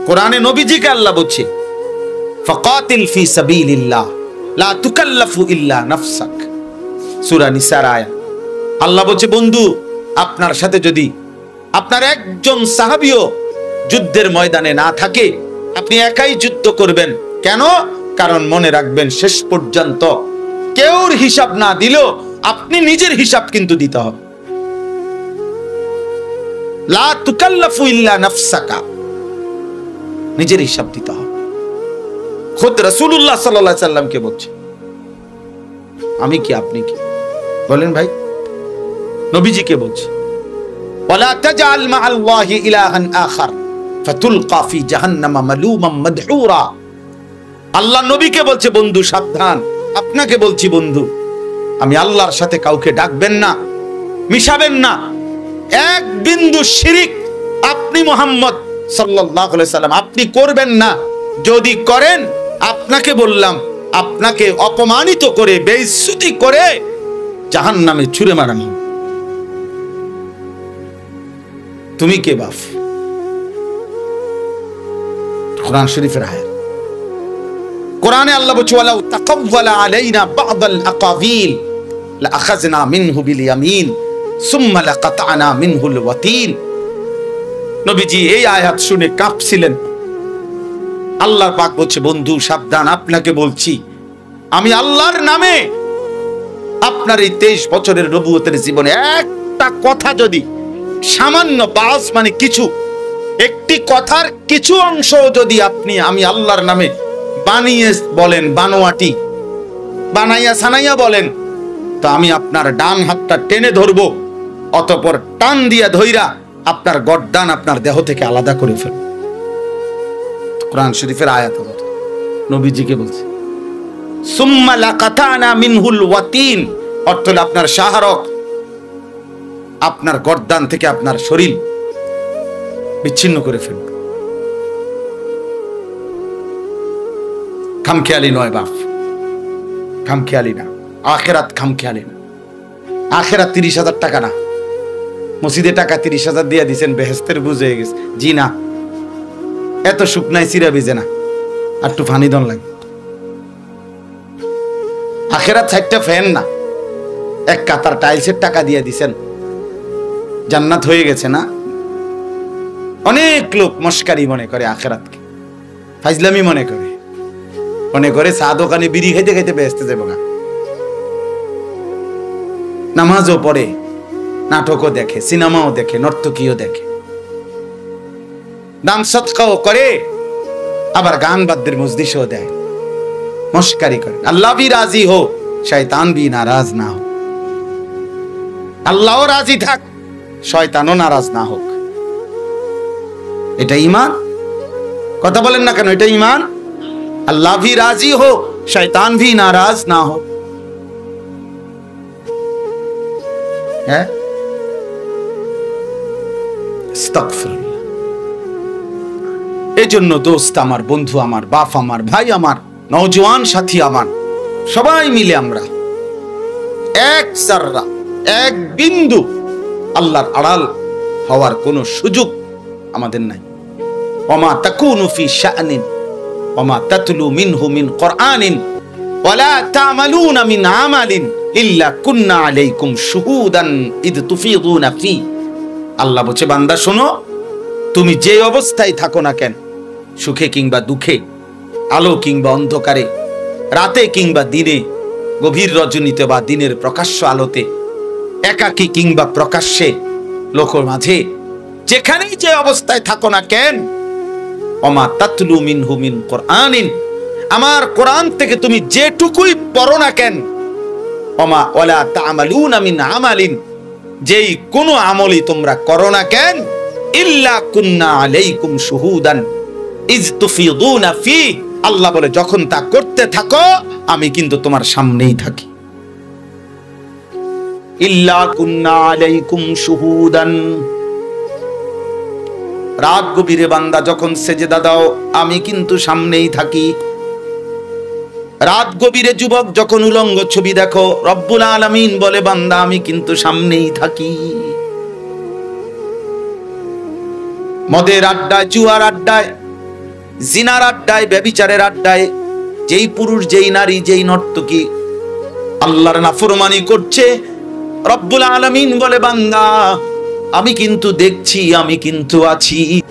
কোরআনে নবীজিকে আল্লাহ বলছে ফাকাতিল ফি সাবিলিল্লাহ লা তুকাল্লাফু ইল্লা নাফসাক, সূরা নিসার আয়াত। আল্লাহ বলছে বন্ধু, আপনার সাথে যদি আপনার একজন সাহাবীও যুদ্ধের ময়দানে না থাকে, আপনি একাই যুদ্ধ করবেন। কেন? কারণ মনে রাখবেন, শেষ পর্যন্ত কেউর হিসাব না দিলেও আপনি নিজের হিসাব কিন্তু দিতে হবে। লা তুকাল্লাফু ইল্লা নাফসাকা, নিজের হিসাব দিতে হবে। খুদ রাসূলুল্লাহ সাল্লাল্লাহু আলাইহি সাল্লামকে বলছে, আমি কি আপনি কি? বলেন ভাই, নবীজিকে বলছে ওয়ালা তাজআল মা'আল্লাহি ইলাহান আখার ফাতুলকা ফি জাহান্নামা মালুমান মাদহুরা। আল্লাহ নবীকে বলছে বন্ধু সাবধান, আপনাকে বলছি বন্ধু, আমি আল্লাহর সাথে কাউকে ডাকবেন না, মিশাবেন না। এক বিন্দু শিরিক আপনি মুহাম্মদ সাল্লাল্লাহু আলাইহি সাল্লাম আপনি করবেন না। যদি করেন, আপনাকে বললাম, আপনাকে অপমানিত করে বেইজ্জতি করে জাহান্নামে ছুঁড়ে মারানো। তুমি কে বাপ? কোরআন শরীফের আয়াত। কোরআনে আল্লাহ বলছে ওয়ালাউ তাকাওয়ালা আলাইনা বা'দাল আকাবিল লাআখাযনা মিনহু বিল ইয়ামিন সুম্মা লাকাতআনা মিনহুল ওয়াতিন। নবীজি এই আয়াত শুনে কাঁপছিলেন। আল্লাহ পাক বলছে বন্ধু সাবধান, আপনাকে বলছি, আমি আল্লাহর নামে আপনার এই 23 বছরের নবুয়তের জীবনে একটা কথা যদি সামান্য বাস মানে কিছু, একটি কথার কিছু অংশ যদি আপনি আমি আল্লাহর নামে বানিয়ে বলেন, বানোয়াটি বানাইয়া সানাইয়া বলেন, তো আমি আপনার ডান হাতটা টেনে ধরবো, অতঃপর টান দিয়া ধইরা আপনার গর্দান আপনার দেহ থেকে আলাদা করে ফেলব। কোরআন শরীফের আয়াত নবীজিকে বলছে সুম্মা লাকাতানা মিনহুল ওয়াতিন, অর্থ হলো আপনার শাহরক, আপনার গর্দান থেকে আপনার শরীর বিচ্ছিন্ন করে ফেলব। খামখেয়ালি নয় বাপ, খামখেয়ালি না। আখিরাত খামখেয়ালি না। আখিরাত 30,000 টাকা না, মসজিদে টাকা 30,000 দিয়ে দিচ্ছেন, বেহেস্তের বুঝে গেছে। জি না, এত শুকনায় চিরা ভিজে না, আর একটু ফানি দন লাগে। আখিরাত 4টা ফ্যান না, এক কাতার টাইলসের টাকা দিয়ে দিছেন, জান্নাত হয়ে গেছে না। অনেক লোক মস্কারি মনে করে আখিরাতকে, ফাজলামি মনে করে, মনে করে চা দোকানে বিড়ি খাইতে খাইতে বেহেস্তে যাবো না। নামাজও পড়ে, নাটকও দেখে, সিনেমাও দেখে, নর্তকীও দেখে, দান সদকাও করে, আবার গান বাদ্যের মজলিসও দেয়, মস্কারি করে। আল্লাহ ভি রাজি হো, শয়তান ভি নারাজ না হোক। আল্লাহও রাজি থাক, শয়তানও নারাজ না হোক। এটা ঈমান? কথা বলেন না কেন? এটা ঈমান? আল্লাহ ভি রাজি হো, শয়তান ভি নারাজ না হোক। হ্যাঁ, আস্তাগফিরুল্লাহ। এই জন্য দোস্ত আমার, বন্ধু আমার, বাপ আমার, ভাই আমার, নওজোয়ান সাথী আমার, সবাই মিলে আমরা এক জাররা, এক বিন্দু আল্লাহর আড়াল হওয়ার কোনো সুযোগ আমাদের নাই। ওমা তাকুনু ফি শাআনিন ওমা তাতলু মিনহু মিন কুরআনিন ওয়ালা তা'মালুনা মিন আমালিন ইল্লা কুননা আলাইকুম শুহুদান ইদ তুফিদুনা ফি। আল্লাহ বলছে বান্দা শোনো, তুমি যে অবস্থায় থাকো না কেন, সুখে কিংবা দুঃখে, আলো কিংবা অন্ধকারে, রাতে কিংবা দিনে, গভীর রজনীতে বা দিনের প্রকাশ্য আলোতে, একাকী কিংবা প্রকাশ্যে, লোকের মাঝে, যেখানেই যে অবস্থায় থাকো না কেন, ওমা তাতলু মিনহু মিন কুরআনিন, আমার কোরআন থেকে তুমি যেটুকুই পড়ো না কেন, ওমা ওয়ালা তা'মালুনা মিন আমালিন, যেই কোনো আমলই তোমরা করো না কেন, ইল্লা কুননা আলাইকুম শুহুদান ইজ তুফিদুনা ফি। আল্লাহ বলে যখন তা করতে থাকো আমি কিন্তু তোমার সামনেই থাকি। ইল্লা কুননা আলাইকুম শুহুদান। রাত গভীরে বান্দা যখন সেজদা দাও আমি কিন্তু সামনেই থাকি। রাত গভীরে যুবক যখন উলঙ্গ ছবি দেখো, রব্বুল আলামিন বলে বান্দা আমি কিন্তু সামনেই থাকি। মদের আড্ডায়, জুয়ার আড্ডায়, জিনার আড্ডায়, ব্যভিচারের আড্ডায় যেই পুরুষ, যেই নারী, যেই নর্তকী আল্লাহর নাফরমানি করছে, রব্বুল আলামিন বলে বান্দা আমি কিন্তু দেখছি, আমি কিন্তু আছি।